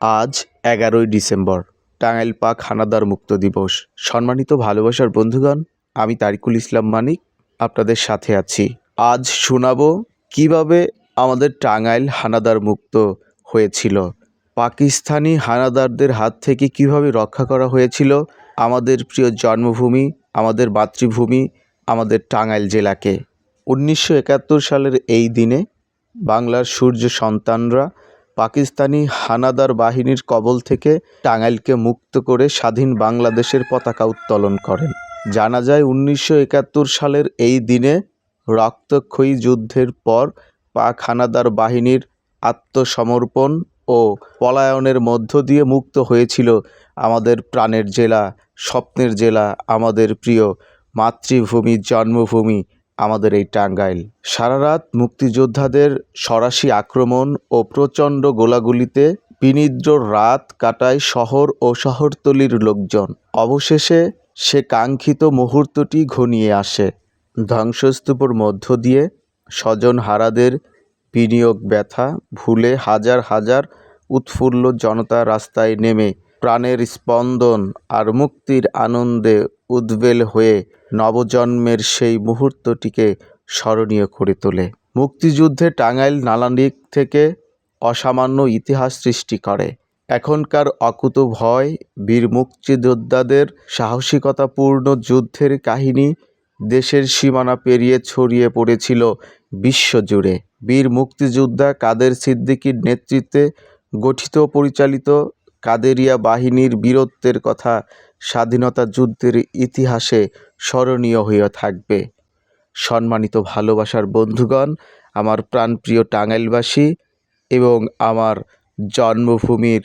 আজ ১১ই ডিসেম্বর, টাঙ্গাইল পাক হানাদার মুক্ত দিবস। সম্মানিত ভালোবাসার বন্ধুগণ, আমি তারিকুল ইসলাম মানিক আপনাদের সাথে আছি। আজ শোনাবো কিভাবে আমাদের টাঙ্গাইল হানাদার মুক্ত হয়েছিল, পাকিস্তানি হানাদারদের হাত থেকে কিভাবে রক্ষা করা হয়েছিল আমাদের প্রিয় জন্মভূমি, আমাদের মাতৃভূমি, আমাদের টাঙ্গাইল জেলাকে। ১৯৭১ সালের এই দিনে বাংলার সূর্য সন্তানরা পাকিস্তানি হানাদার বাহিনীর কবল থেকে টাঙ্গাইলকে মুক্ত করে স্বাধীন বাংলাদেশের পতাকা উত্তোলন করেন। জানা যায় ১৯৭১ সালের এই দিনে রক্তক্ষয়ী যুদ্ধের পর পাক হানাদার বাহিনীর আত্মসমর্পণ ও পলায়নের মধ্য দিয়ে মুক্ত হয়েছিল আমাদের প্রাণের জেলা, স্বপ্নের জেলা, আমাদের প্রিয় মাতৃভূমি, জন্মভূমি, আমাদের এই টাঙ্গাইল। সারা রাত মুক্তিযোদ্ধাদের সরাসরি আক্রমণ ও প্রচণ্ড গোলাগুলিতে বিনিদ্র রাত কাটায় শহর ও শহরতলির লোকজন। অবশেষে সে কাঙ্ক্ষিত মুহূর্তটি ঘনিয়ে আসে। ধ্বংসস্তূপের মধ্য দিয়ে স্বজনহারাদের বিনিয়োগ ব্যথা ভুলে হাজার হাজার উৎফুল্ল জনতা রাস্তায় নেমে প্রাণের স্পন্দন আর মুক্তির আনন্দে উদ্বেল হয়ে নবজন্মের সেই মুহূর্তটিকে স্মরণীয় করে তোলে। মুক্তিযুদ্ধে টাঙ্গাইল নানান দিক থেকে অসামান্য ইতিহাস সৃষ্টি করে। এখনকার অকুতোভয় বীর মুক্তিযোদ্ধাদের সাহসিকতাপূর্ণ যুদ্ধের কাহিনী দেশের সীমানা পেরিয়ে ছড়িয়ে পড়েছিল বিশ্বজুড়ে। বীর মুক্তিযোদ্ধা কাদের সিদ্দিকীর নেতৃত্বে গঠিত পরিচালিত কাদেরিয়া বাহিনীর বীরত্বের কথা স্বাধীনতা যুদ্ধের ইতিহাসে স্মরণীয় হয়ে থাকবে। সম্মানিত ভালোবাসার বন্ধুগণ, আমার প্রাণপ্রিয় টাঙ্গাইলবাসী এবং আমার জন্মভূমির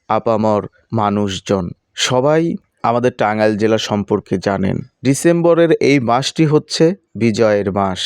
আপামর মানুষজন, সবাই আমাদের টাঙ্গাইল জেলা সম্পর্কে জানেন। ডিসেম্বরের এই মাসটি হচ্ছে বিজয়ের মাস,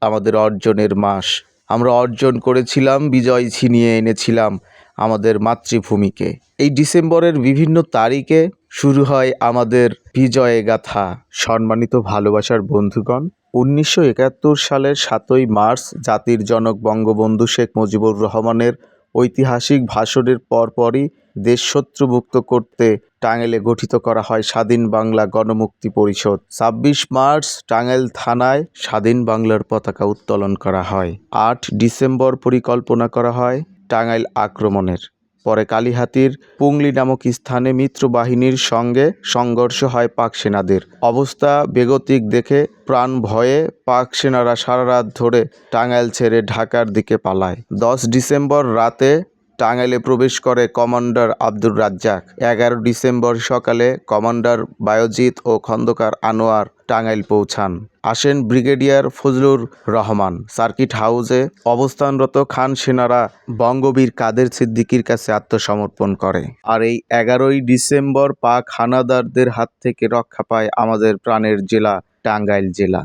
আমাদের অর্জনের মাস। আমরা অর্জন করেছিলাম, বিজয় ছিনিয়ে এনেছিলাম আমাদের মাতৃভূমিকে। এই ডিসেম্বরের বিভিন্ন তারিখে শুরু হয় আমাদের বিজয় গাথা। সম্মানিত ভালোবাসার বন্ধুগণ, ১৯৭১ সালের ৭ই মার্চ জাতির জনক বঙ্গবন্ধু শেখ মুজিবুর রহমানের ঐতিহাসিক ভাষণের পরপরই দেশ শত্রুমুক্ত করতে টাঙ্গাইলে গঠিত করা হয় স্বাধীন বাংলা গণমুক্তি পরিষদ। ২৬ মার্চ টাঙ্গাইল থানায় স্বাধীন বাংলার পতাকা উত্তোলন করা হয়। ৮ ডিসেম্বর পরিকল্পনা করা হয় টাঙ্গাইল আক্রমণের। পরে কালিহাতীর পুংলি নামক স্থানে মিত্র বাহিনীর সঙ্গে সংঘর্ষ হয় পাক সেনাদের। অবস্থা বেগতিক দেখে প্রাণ ভয়ে পাক সেনারা সারা রাত ধরে টাঙ্গাইল ছেড়ে ঢাকার দিকে পালায়। ১০ ডিসেম্বর রাতে টাঙ্গাইলে প্রবেশ করে কমান্ডার আব্দুর রাজ্জাক। ১১ ডিসেম্বর সকালে কমান্ডার বায়েজিদ ও খন্দকার আনোয়ার টাঙ্গাইল পৌঁছান। আসেন ব্রিগেডিয়ার ফজলুর রহমান। সার্কিট হাউসে অবস্থানরত খান সেনারা বঙ্গবীর কাদের সিদ্দিকীর কাছে আত্মসমর্পণ করে। আর এই ১১ই ডিসেম্বর পাক হানাদারদের হাত থেকে রক্ষা পায় আমাদের প্রাণের জেলা টাঙ্গাইল জেলা।